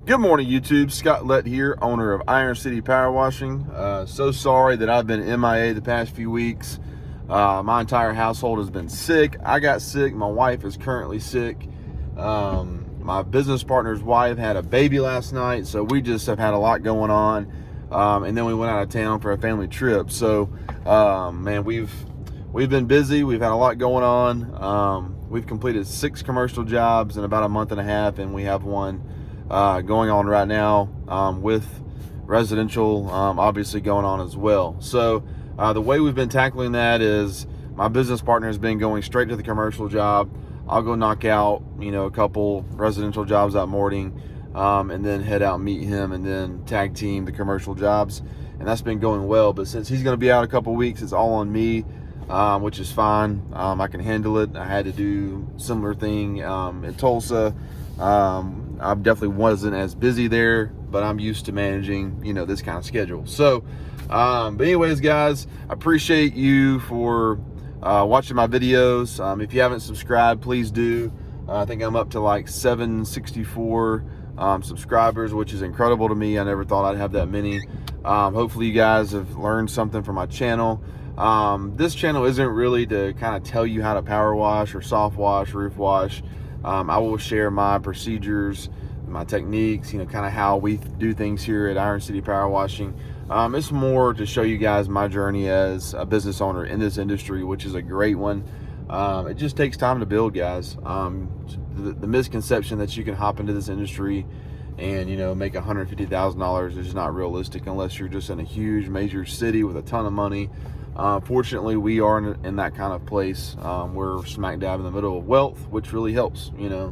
Good morning, YouTube. Scott Lett here, owner of Iron City Power Washing. So sorry that I've been MIA the past few weeks. My entire household has been sick. I got sick. My wife is currently sick. My business partner's wife had a baby last night, so we just have had a lot going on. And then we went out of town for a family trip. So, man, we've been busy. We've had a lot going on. We've completed 6 commercial jobs in about a month and a half, and we have one going on right now with residential obviously going on as well. So the way we've been tackling that is my business partner has been going straight to the commercial job. I'll go knock out, a couple residential jobs that morning, and then head out and meet him and then tag team the commercial jobs. And that's been going well. But since he's going to be out a couple weeks, it's all on me, which is fine. I can handle it. I had to do a similar thing in Tulsa. I definitely wasn't as busy there, but I'm used to managing, this kind of schedule. So, but anyways, guys, I appreciate you for watching my videos. If you haven't subscribed, please do. I think I'm up to like 764 subscribers, which is incredible to me. I never thought I'd have that many. Hopefully you guys have learned something from my channel. This channel isn't really to kind of tell you how to power wash or soft wash, roof wash. I will share my procedures, my techniques, kind of how we do things here at Iron City Power Washing. It's more to show you guys my journey as a business owner in this industry, which is a great one. It just takes time to build, guys. The misconception that you can hop into this industry and, make $150,000 is just not realistic unless you're just in a huge major city with a ton of money. Fortunately, we are in that kind of place. We're smack dab in the middle of wealth, which really helps,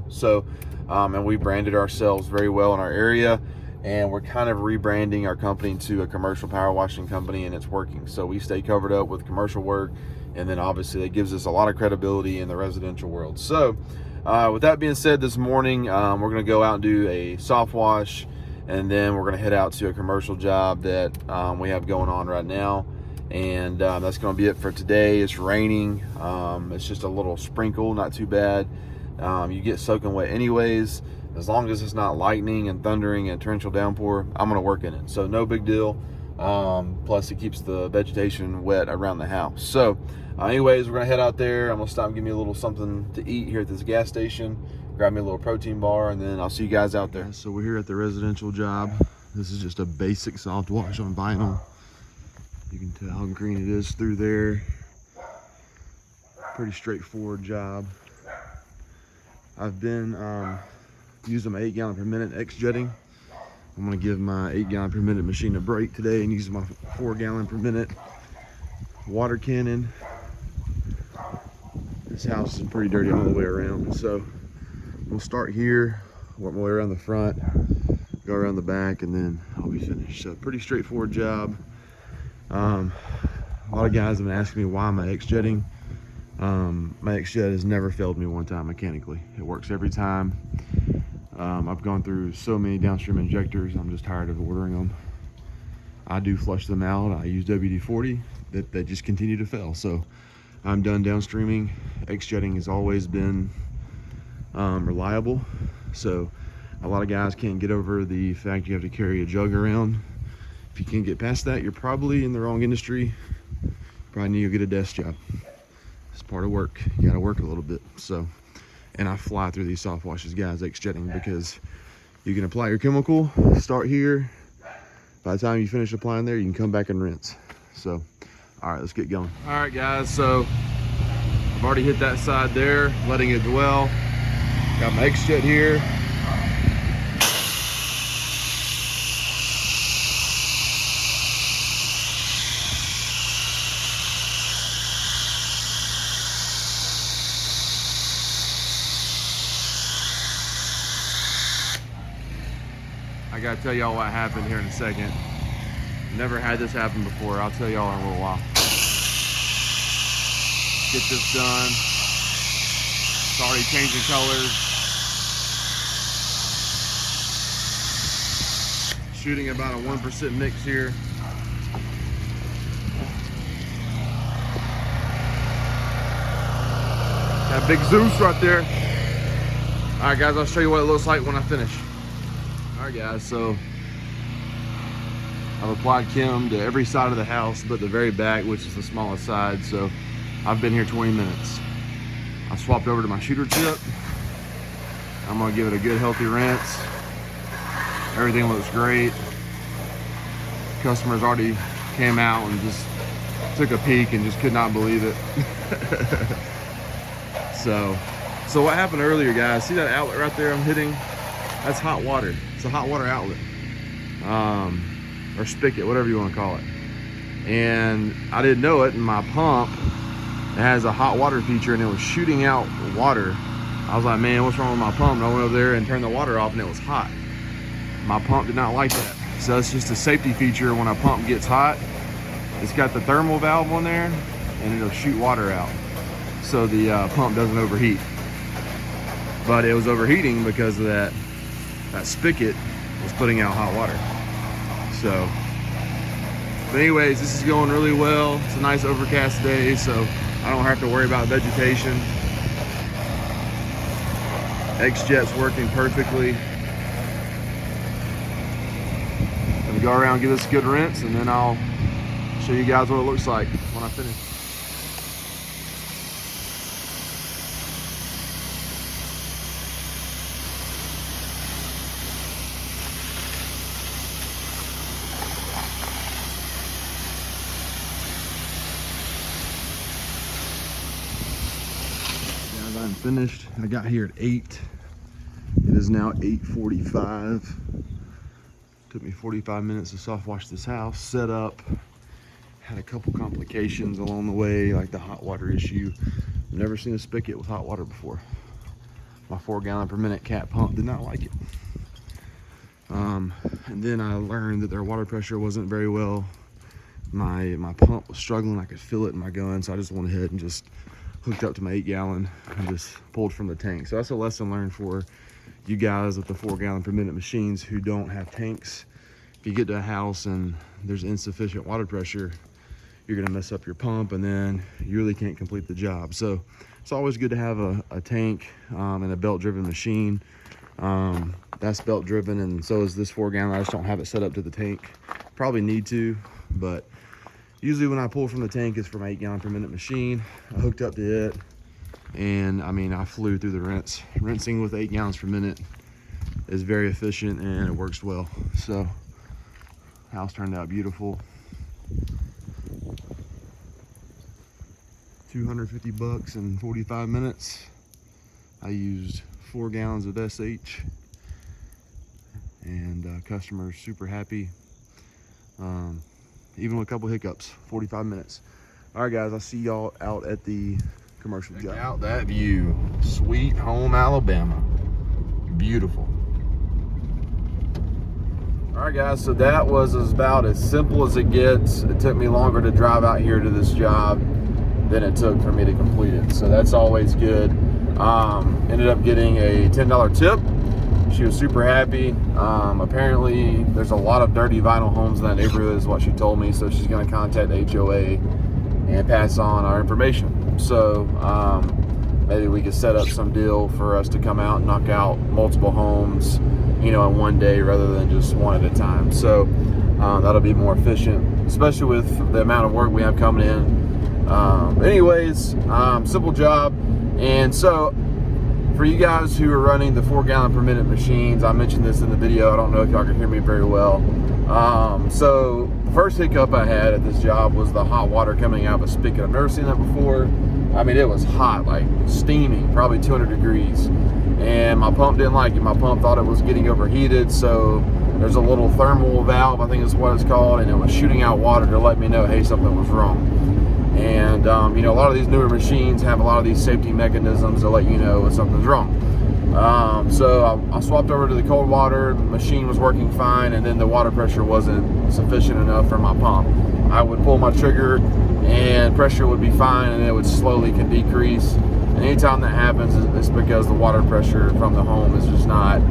So, and we branded ourselves very well in our area, and we're kind of rebranding our company to a commercial power washing company, and it's working. So we stay covered up with commercial work, and then obviously that gives us a lot of credibility in the residential world. So, with that being said, this morning we're going to go out and do a soft wash, and then we're going to head out to a commercial job that we have going on right now. And that's going to be it for today. It's raining. It's just a little sprinkle, not too bad. You get soaking wet anyways. As long as it's not lightning and thundering and torrential downpour, I'm going to work in it. So no big deal. Plus it keeps the vegetation wet around the house. So anyways, we're going to head out there. I'm going to stop and give me a little something to eat here at this gas station. Grab me a little protein bar, and then I'll see you guys out there. So we're here at the residential job. This is just a basic soft wash on vinyl. You can tell how green it is through there. Pretty straightforward job. I've been using my 8 gallon per minute X-jetting. I'm gonna give my 8 gallon per minute machine a break today and use my 4 gallon per minute water cannon. This house is pretty dirty all the way around. So we'll start here, work my way around the front, go around the back, and then I'll be finished. So pretty straightforward job. A lot of guys have been asking me why my X-jetting. My X-jet has never failed me one time mechanically. It works every time. I've gone through so many downstream injectors, I'm just tired of ordering them. I do flush them out. I use WD-40 that just continue to fail. So I'm done downstreaming. X-jetting has always been reliable. So a lot of guys can't get over the fact you have to carry a jug around. If you can't get past that, you're probably in the wrong industry. Probably need to get a desk job. It's part of work. You gotta work a little bit. So, and I fly through these soft washes, guys, X-jetting, because you can apply your chemical, start here. By the time you finish applying there, you can come back and rinse. So, all right, let's get going. All right, guys, so I've already hit that side there, letting it dwell. Got my X-jet here. I gotta tell y'all what happened here in a second. Never had this happen before. I'll tell y'all in a little while. Get this done. It's already changing colors. Shooting about a 1% mix here. That big Zeus right there. All right, guys, I'll show you what it looks like when I finish. All All right, guys, so I've applied Chem to every side of the house but the very back, which is the smallest side. So I've been here 20 minutes. I swapped over to my shooter tip. I'm gonna give it a good healthy rinse. Everything looks great. Customers already came out and just took a peek and just could not believe it. So what happened earlier, guys, see that outlet right there I'm hitting? That's hot water. It's a hot water outlet. Or spigot, whatever you want to call it. And I didn't know it, and my pump, it has a hot water feature and it was shooting out water. I was like, man, what's wrong with my pump? And I went over there and turned the water off and it was hot. My pump did not like that. So it's just a safety feature when a pump gets hot. It's got the thermal valve on there and it'll shoot water out so the pump doesn't overheat. But it was overheating because of that spigot was putting out hot water. So, but anyways, this is going really well. It's a nice overcast day, so I don't have to worry about vegetation. X-Jet's working perfectly. Gonna go around, give this a good rinse, and then I'll show you guys what it looks like when I finish. I'm finished. I got here at 8. It is now 8:45. Took me 45 minutes to soft wash this house, set up. Had a couple complications along the way, like the hot water issue. Never seen a spigot with hot water before. My 4 gallon per minute cat pump did not like it. And then I learned that their water pressure wasn't very well. My pump was struggling. I could feel it in my gun, so I just went ahead and just hooked up to my 8 gallon and just pulled from the tank. So that's a lesson learned for you guys with the 4 gallon per minute machines who don't have tanks. If you get to a house and there's insufficient water pressure, you're gonna mess up your pump and then you really can't complete the job. So it's always good to have a tank and a belt driven machine. That's belt driven and so is this 4 gallon. I just don't have it set up to the tank. Probably need to, but usually when I pull from the tank, it's from 8 gallon per minute machine. I hooked up to it, and I mean, I flew through the rinse. Rinsing with 8 gallons per minute is very efficient and it works well. So, house turned out beautiful. $250 in 45 minutes. I used 4 gallons of SH, and customers super happy. Even with a couple hiccups, 45 minutes. All right, guys, I'll see y'all out at the commercial job. Check out that view. Sweet Home, Alabama. Beautiful. All right, guys, so that was about as simple as it gets. It took me longer to drive out here to this job than it took for me to complete it. So that's always good. Ended up getting a $10 tip. She was super happy. Apparently there's a lot of dirty vinyl homes in that neighborhood is what she told me. So she's gonna contact the HOA and pass on our information. So maybe we could set up some deal for us to come out and knock out multiple homes, you know, in one day rather than just one at a time. So that'll be more efficient, especially with the amount of work we have coming in. Anyways, simple job. And so for you guys who are running the 4 gallon per minute machines, I mentioned this in the video. I don't know if y'all can hear me very well. So the first hiccup I had at this job was the hot water coming out of a spigot. I've never seen that before. I mean, it was hot, like steaming, probably 200 degrees. And my pump didn't like it. My pump thought it was getting overheated. So there's a little thermal valve, I think is what it's called. And it was shooting out water to let me know, hey, something was wrong. And, you know, a lot of these newer machines have a lot of these safety mechanisms to let you know if something's wrong. So I swapped over to the cold water. The machine was working fine, and then the water pressure wasn't sufficient enough for my pump. I would pull my trigger and pressure would be fine, and it would slowly decrease. And anytime that happens, it's because the water pressure from the home is just not,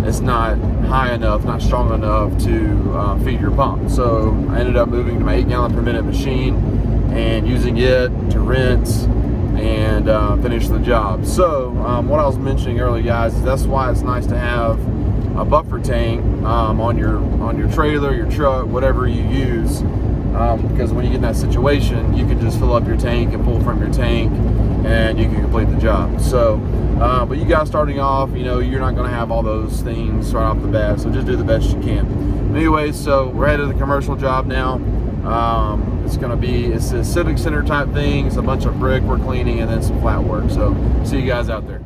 it's not high enough, not strong enough to feed your pump. So I ended up moving to my 8 gallon per minute machine and using it to rinse and finish the job. So what I was mentioning earlier, guys, is that's why it's nice to have a buffer tank on your trailer, your truck, whatever you use, because when you get in that situation, you can just fill up your tank and pull from your tank, and you can complete the job. So, but you guys starting off, you know, you're not going to have all those things right off the bat, so just do the best you can. Anyway, so we're headed to the commercial job now. It's a civic center type thing. It's a bunch of brick we're cleaning and then some flat work. So see you guys out there.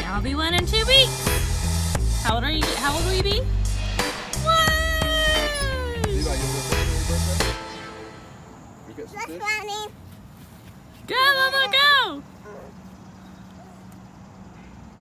I'll be 1 in 2 weeks. How old are you? How old will you be? Whoa! Go, Mama, go!